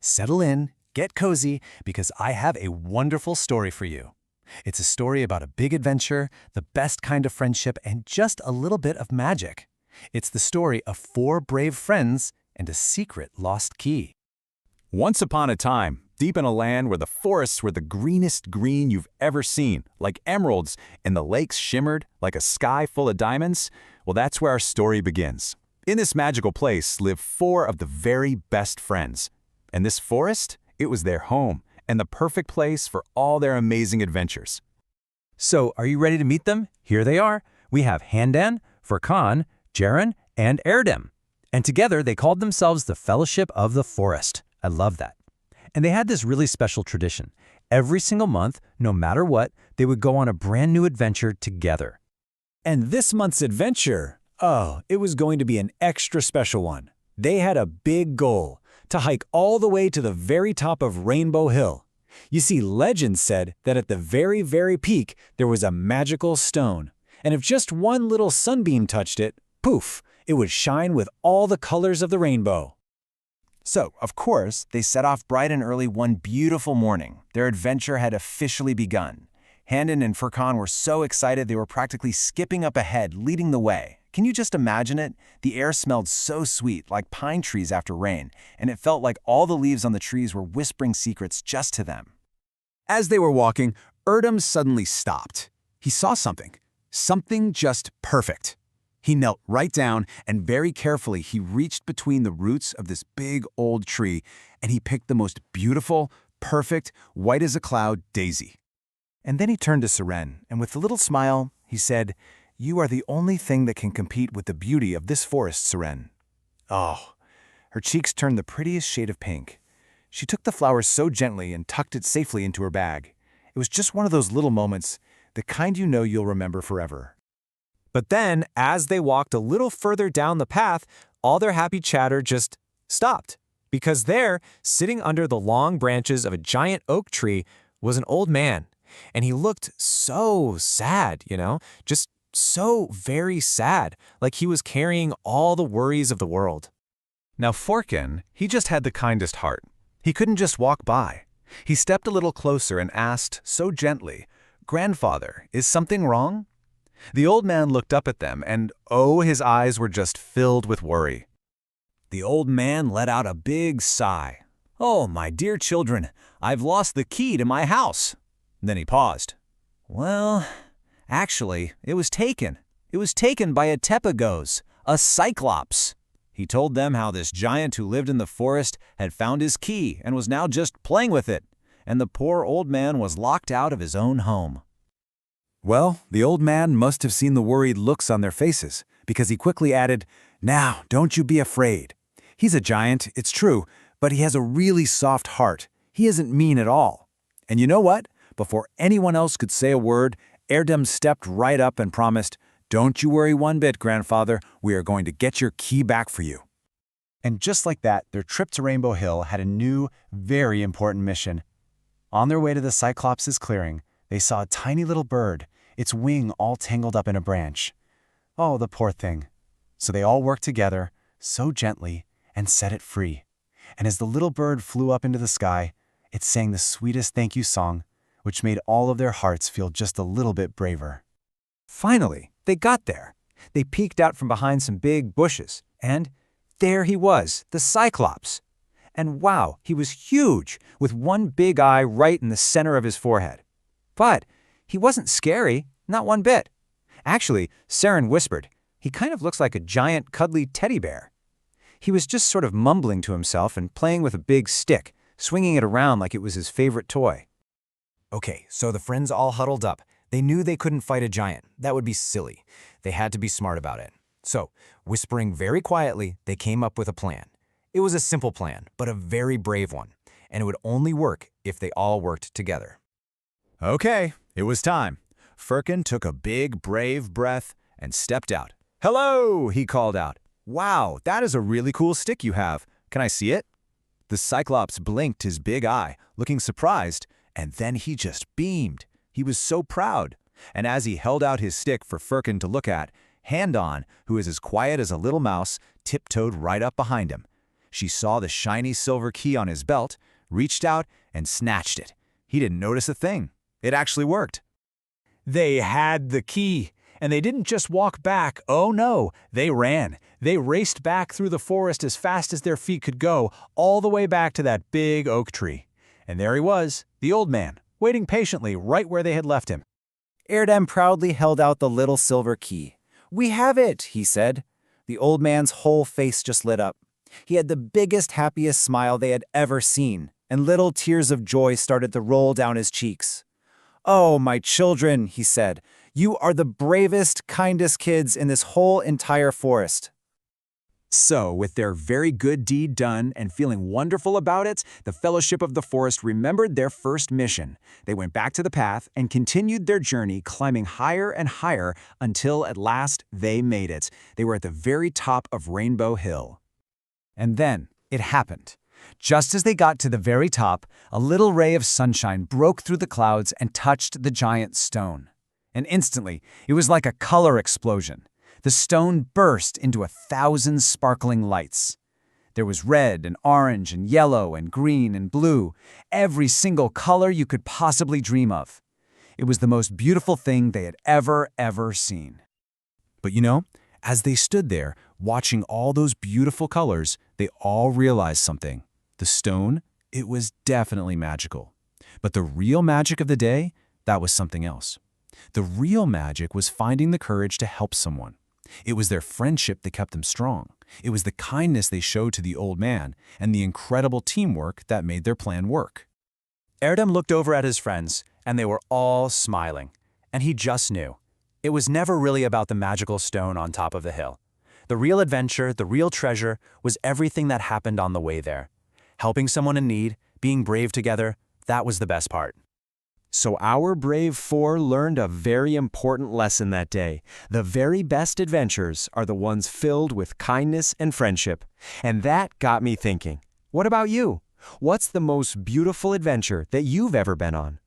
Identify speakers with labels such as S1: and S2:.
S1: Settle in, get cozy, because I have a wonderful story for you. It's a story about a big adventure, the best kind of friendship, and just a little bit of magic. It's the story of four brave friends and a secret lost key.
S2: Once upon a time, deep in a land where the forests were the greenest green you've ever seen, like emeralds, and the lakes shimmered like a sky full of diamonds, well, that's where our story begins. In this magical place live four of the very best friends. And this forest, it was their home, and the perfect place for all their amazing adventures.
S3: So, are you ready to meet them? Here they are. We have Handan, Furkan, Ceren, and Erdem. And together, they called themselves the Fellowship of the Forest. I love that. And they had this really special tradition. Every single month, no matter what, they would go on a brand new adventure together.
S4: And this month's adventure, it was going to be an extra special one. They had a big goal, to hike all the way to the very top of Rainbow Hill. You see, legend said that at the very, very peak, there was a magical stone. And if just one little sunbeam touched it, poof, it would shine with all the colors of the rainbow.
S5: So, of course, they set off bright and early one beautiful morning. Their adventure had officially begun. Handan and Furkan were so excited they were practically skipping up ahead, leading the way. Can you just imagine it? The air smelled so sweet, like pine trees after rain, and it felt like all the leaves on the trees were whispering secrets just to them.
S2: As they were walking, Erdem suddenly stopped. He saw something just perfect. He knelt right down, and very carefully he reached between the roots of this big old tree, and he picked the most beautiful, perfect, white as a cloud daisy.
S1: And then he turned to Ceren, and with a little smile, he said, "You are the only thing that can compete with the beauty of this forest, Ceren." Oh, her cheeks turned the prettiest shade of pink. She took the flowers so gently and tucked it safely into her bag. It was just one of those little moments, the kind you know you'll remember forever.
S3: But then, as they walked a little further down the path, all their happy chatter just stopped. Because there, sitting under the long branches of a giant oak tree, was an old man. And he looked so sad, just so very sad, like he was carrying all the worries of the world.
S1: Now Furkan, he just had the kindest heart. He couldn't just walk by. He stepped a little closer and asked, so gently, "Grandfather, is something wrong?" The old man looked up at them, and his eyes were just filled with worry.
S4: The old man let out a big sigh. "Oh, my dear children, I've lost the key to my house." Then he paused. "Well, actually, it was taken. It was taken by a tepagos, a cyclops." He told them how this giant who lived in the forest had found his key and was now just playing with it, and the poor old man was locked out of his own home.
S1: Well, the old man must have seen the worried looks on their faces, because he quickly added, "Now, don't you be afraid. He's a giant, it's true, but he has a really soft heart. He isn't mean at all." And you know what? Before anyone else could say a word, Erdem stepped right up and promised, "Don't you worry one bit, Grandfather. We are going to get your key back for you." And just like that, their trip to Rainbow Hill had a new, very important mission. On their way to the Cyclops' clearing, they saw a tiny little bird, its wing all tangled up in a branch. Oh, the poor thing. So they all worked together, so gently, and set it free. And as the little bird flew up into the sky, it sang the sweetest thank you song, which made all of their hearts feel just a little bit braver. Finally, they got there. They peeked out from behind some big bushes, and there he was, the Cyclops. And wow, he was huge, with one big eye right in the center of his forehead. But he wasn't scary, not one bit. Actually, Ceren whispered, he kind of looks like a giant, cuddly teddy bear. He was just sort of mumbling to himself and playing with a big stick, swinging it around like it was his favorite toy. Okay, so the friends all huddled up. They knew they couldn't fight a giant. That would be silly. They had to be smart about it. So, whispering very quietly, they came up with a plan. It was a simple plan, but a very brave one. And it would only work if they all worked together.
S2: Okay, it was time. Furkan took a big, brave breath and stepped out. "Hello," he called out. "Wow, that is a really cool stick you have. Can I see it?" The Cyclops blinked his big eye, looking surprised, and then he just beamed. He was so proud. And as he held out his stick for Furkan to look at, Handan, who is as quiet as a little mouse, tiptoed right up behind him. She saw the shiny silver key on his belt, reached out, and snatched it. He didn't notice a thing. It actually worked.
S3: They had the key, and they didn't just walk back. Oh no, they ran. They raced back through the forest as fast as their feet could go, all the way back to that big oak tree. And there he was, the old man, waiting patiently right where they had left him.
S5: Erdem proudly held out the little silver key. "We have it," he said. The old man's whole face just lit up. He had the biggest, happiest smile they had ever seen, and little tears of joy started to roll down his cheeks. "Oh, my children," he said, "you are the bravest, kindest kids in this whole entire forest."
S2: So, with their very good deed done and feeling wonderful about it, the Fellowship of the Forest remembered their first mission. They went back to the path and continued their journey, climbing higher and higher until at last they made it. They were at the very top of Rainbow Hill.
S5: And then it happened. Just as they got to the very top, a little ray of sunshine broke through the clouds and touched the giant stone. And instantly, it was like a color explosion. The stone burst into 1,000 sparkling lights. There was red and orange and yellow and green and blue, every single color you could possibly dream of. It was the most beautiful thing they had ever seen.
S2: But you know, as they stood there, watching all those beautiful colors, they all realized something. The stone, it was definitely magical. But the real magic of the day, that was something else. The real magic was finding the courage to help someone. It was their friendship that kept them strong. It was the kindness they showed to the old man and the incredible teamwork that made their plan work.
S3: Erdem looked over at his friends, and they were all smiling. And he just knew. It was never really about the magical stone on top of the hill. The real adventure, the real treasure, was everything that happened on the way there. Helping someone in need, being brave together, that was the best part.
S2: So our brave four learned a very important lesson that day. The very best adventures are the ones filled with kindness and friendship. And that got me thinking. What about you? What's the most beautiful adventure that you've ever been on?